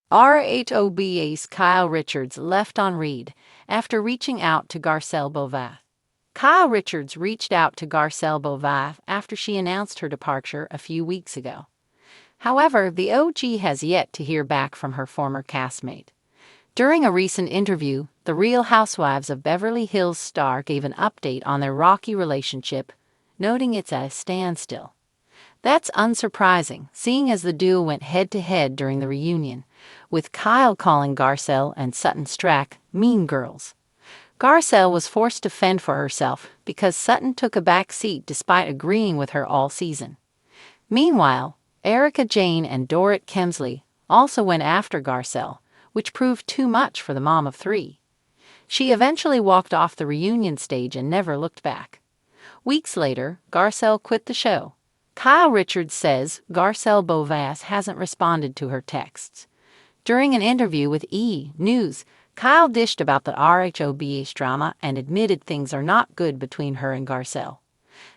RHOBA's Kyle Richards left on read after reaching out to Garcelle Beauvais. Kyle Richards reached out to Garcelle Beauvais after she announced her departure a few weeks ago. However, the OG has yet to hear back from her former castmate. During a recent interview, the Real Housewives of Beverly Hills star gave an update on their rocky relationship, noting it's at a standstill. That's unsurprising, seeing as the duo went head-to-head during the reunion, with Kyle calling Garcelle and Sutton Stracke mean girls. Garcelle was forced to fend for herself because Sutton took a back seat despite agreeing with her all season. Meanwhile, Erika Jayne and Dorit Kemsley also went after Garcelle, which proved too much for the mom of three. She eventually walked off the reunion stage and never looked back. Weeks later, Garcelle quit the show. Kyle Richards says Garcelle Beauvais hasn't responded to her texts. During an interview with E! News, Kyle dished about the RHOBH drama and admitted things are not good between her and Garcelle.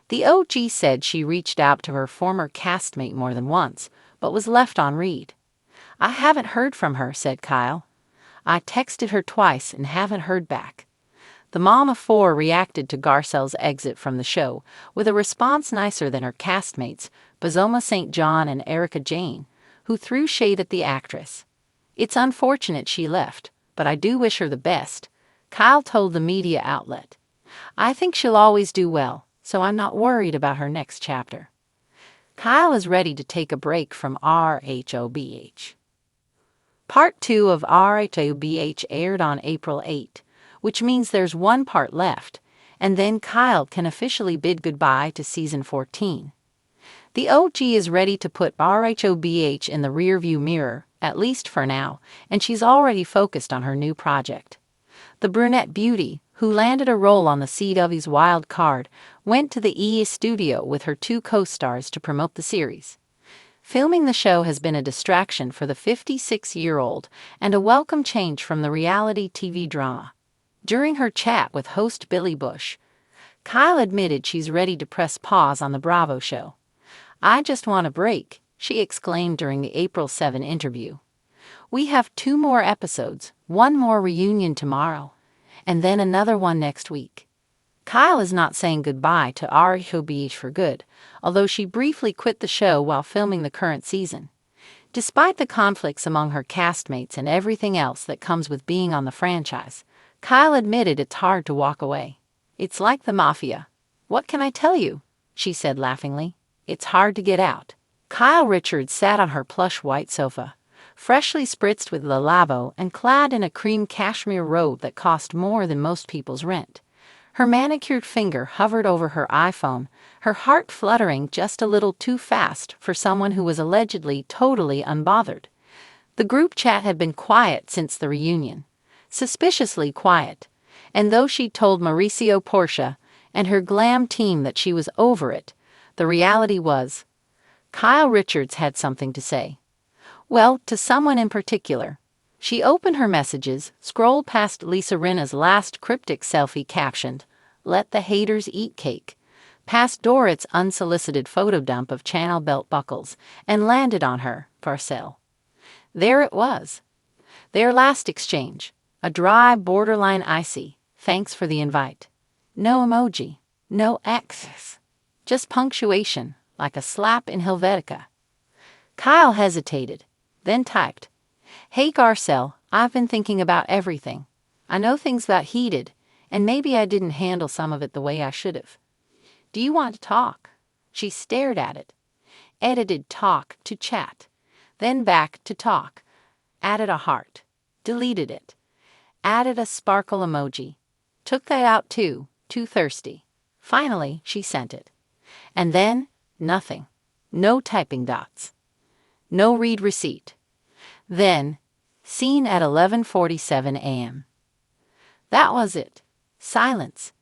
The OG said she reached out to her former castmate more than once, but was left on read. "I haven't heard from her," said Kyle. "I texted her twice and haven't heard back." The mom of four reacted to Garcelle's exit from the show with a response nicer than her castmates, Bozoma St. John and Erika Jayne, who threw shade at the actress. "It's unfortunate she left, but I do wish her the best," Kyle told the media outlet. "I think she'll always do well, so I'm not worried about her next chapter." Kyle is ready to take a break from RHOBH. Part 2 of RHOBH aired on April 8, which means there's one part left, and then Kyle can officially bid goodbye to season 14. The OG is ready to put RHOBH in the rearview mirror, at least for now, and she's already focused on her new project. The brunette beauty, who landed a role on the CW's Wild Card, went to the E! studio with her two co-stars to promote the series. Filming the show has been a distraction for the 56-year-old and a welcome change from the reality TV drama. During her chat with host Billy Bush, Kyle admitted she's ready to press pause on the Bravo show. "I just want a break," she exclaimed during the April 7 interview. "We have 2 more episodes, one more reunion tomorrow, and then another one next week." Kyle is not saying goodbye to RHOBH for good, although she briefly quit the show while filming the current season. Despite the conflicts among her castmates and everything else that comes with being on the franchise, Kyle admitted it's hard to walk away. "It's like the mafia. What can I tell you?" she said laughingly. "It's hard to get out." Kyle Richards sat on her plush white sofa, freshly spritzed with Le Labo and clad in a cream cashmere robe that cost more than most people's rent. Her manicured finger hovered over her iPhone, her heart fluttering just a little too fast for someone who was allegedly totally unbothered. The group chat had been quiet since the reunion. Suspiciously quiet, and though she told Mauricio Portia and her glam team that she was over it, the reality was, Kyle Richards had something to say. Well, to someone in particular. She opened her messages, scrolled past Lisa Rinna's last cryptic selfie captioned, "Let the haters eat cake," past Dorit's unsolicited photo dump of channel belt buckles, and landed on her, Garcelle. There it was. Their last exchange. A dry, borderline icy, "Thanks for the invite." No emoji, no X's, just punctuation, like a slap in Helvetica. Kyle hesitated, then typed, "Hey Garcelle, I've been thinking about everything. I know things got heated, and maybe I didn't handle some of it the way I should have. Do you want to talk?" She stared at it, edited talk to chat, then back to talk, added a heart, deleted it. Added a sparkle emoji. Took that out too thirsty. Finally, she sent it. And then, nothing. No typing dots. No read receipt. Then, seen at 11:47 a.m. That was it. Silence.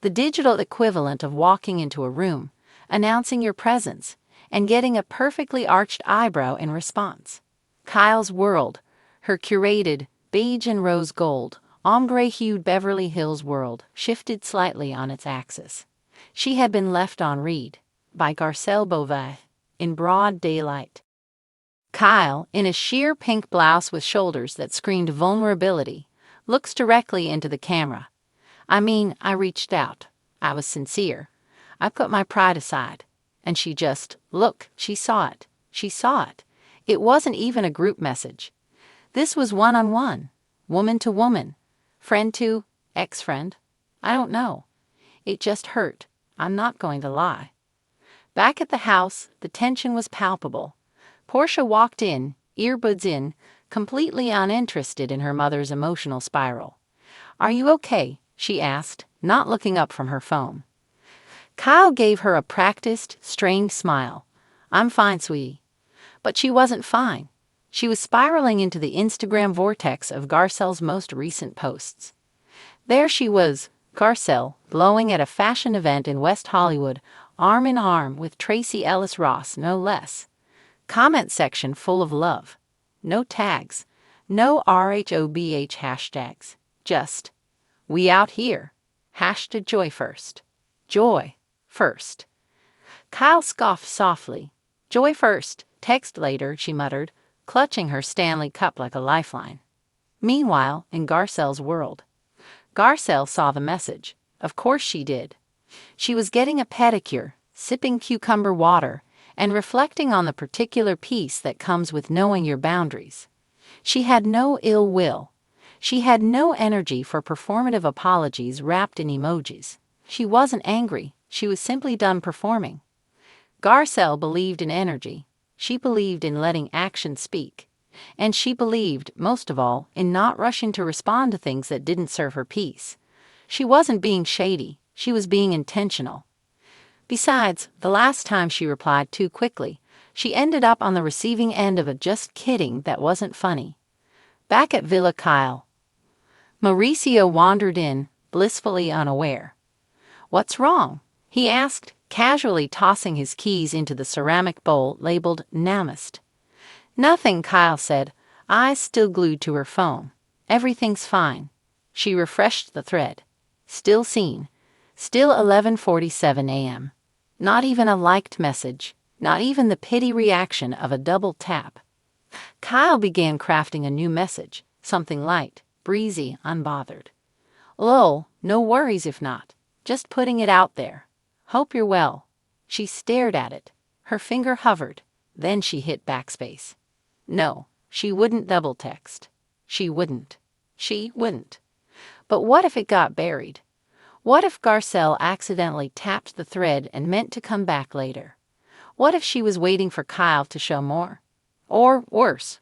The digital equivalent of walking into a room, announcing your presence, and getting a perfectly arched eyebrow in response. Kyle's world, her curated, beige and rose gold, ombre-hued Beverly Hills world, shifted slightly on its axis. She had been left on read by Garcelle Beauvais in broad daylight. Kyle, in a sheer pink blouse with shoulders that screamed vulnerability, looks directly into the camera. I mean, I reached out. I was sincere. I put my pride aside. And she just, look, she saw it. She saw it. It wasn't even a group message. This was one-on-one, woman to woman, friend to ex-friend. I don't know. It just hurt. I'm not going to lie. Back at the house, the tension was palpable. Portia walked in, earbuds in, completely uninterested in her mother's emotional spiral. "Are you okay?" she asked, not looking up from her phone. Kyle gave her a practiced, strained smile. "I'm fine, sweetie." But she wasn't fine. She was spiraling into the Instagram vortex of Garcelle's most recent posts. There she was, Garcelle, glowing at a fashion event in West Hollywood, arm in arm with Tracy Ellis Ross, no less. Comment section full of love. No tags. No RHOBH hashtags. Just, "We out here." Hashtag joy first. Joy first. Kyle scoffed softly. "Joy first. Text later," she muttered, clutching her Stanley cup like a lifeline. Meanwhile, in Garcelle's world, Garcelle saw the message. Of course she did. She was getting a pedicure, sipping cucumber water, and reflecting on the particular peace that comes with knowing your boundaries. She had no ill will. She had no energy for performative apologies wrapped in emojis. She wasn't angry. She was simply done performing. Garcelle believed in energy. She believed in letting action speak. And she believed, most of all, in not rushing to respond to things that didn't serve her peace. She wasn't being shady. She was being intentional. Besides, the last time she replied too quickly, she ended up on the receiving end of a "just kidding" that wasn't funny. Back at Villa Kyle, Mauricio wandered in, blissfully unaware. "What's wrong?" he asked, casually tossing his keys into the ceramic bowl labeled Namaste. "Nothing," Kyle said, eyes still glued to her phone. "Everything's fine." She refreshed the thread. Still seen. Still 11:47 a.m. Not even a liked message. Not even the pity reaction of a double tap. Kyle began crafting a new message. Something light, breezy, unbothered. "Lol, no worries if not. Just putting it out there. Hope you're well." She stared at it. Her finger hovered. Then she hit backspace. No, she wouldn't double text. She wouldn't. But what if it got buried? What if Garcelle accidentally tapped the thread and meant to come back later? What if she was waiting for Kyle to show more? Or worse,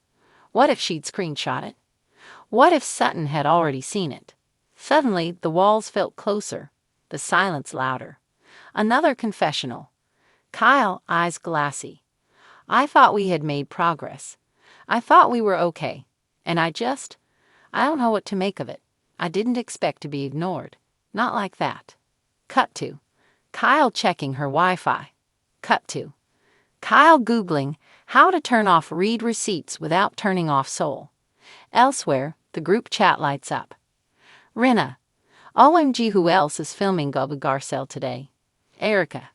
what if she'd screenshot it? What if Sutton had already seen it? Suddenly, the walls felt closer, the silence louder. Another confessional. Kyle, eyes glassy. "I thought we had made progress. I thought we were okay. And I don't know what to make of it. I didn't expect to be ignored. Not like that." Cut to Kyle checking her Wi-Fi. Cut to Kyle Googling how to turn off read receipts without turning off Soul. Elsewhere, the group chat lights up. Rinna. "OMG, who else is filming Garcelle today?" Erica.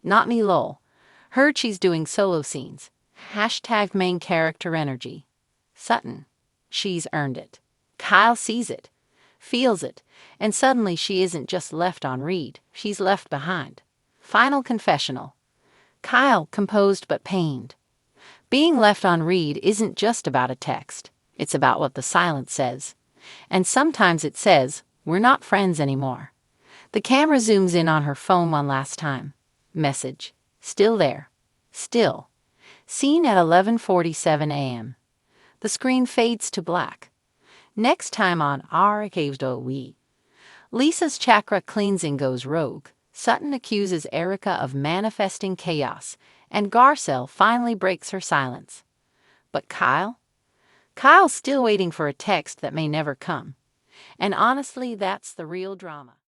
"Not me, lol. Heard she's doing solo scenes. Hashtag main character energy." Sutton. "She's earned it." Kyle sees it, feels it, and suddenly she isn't just left on read, she's left behind. Final confessional. Kyle, composed but pained. Being left on read isn't just about a text. It's about what the silence says. And sometimes it says, "We're not friends anymore." The camera zooms in on her phone one last time. Message. Still there. Still. Seen at 11:47 a.m. The screen fades to black. Next time on Our Caves Do We. Lisa's chakra cleansing goes rogue. Sutton accuses Erica of manifesting chaos, and Garcelle finally breaks her silence. But Kyle? Kyle's still waiting for a text that may never come. And honestly, that's the real drama.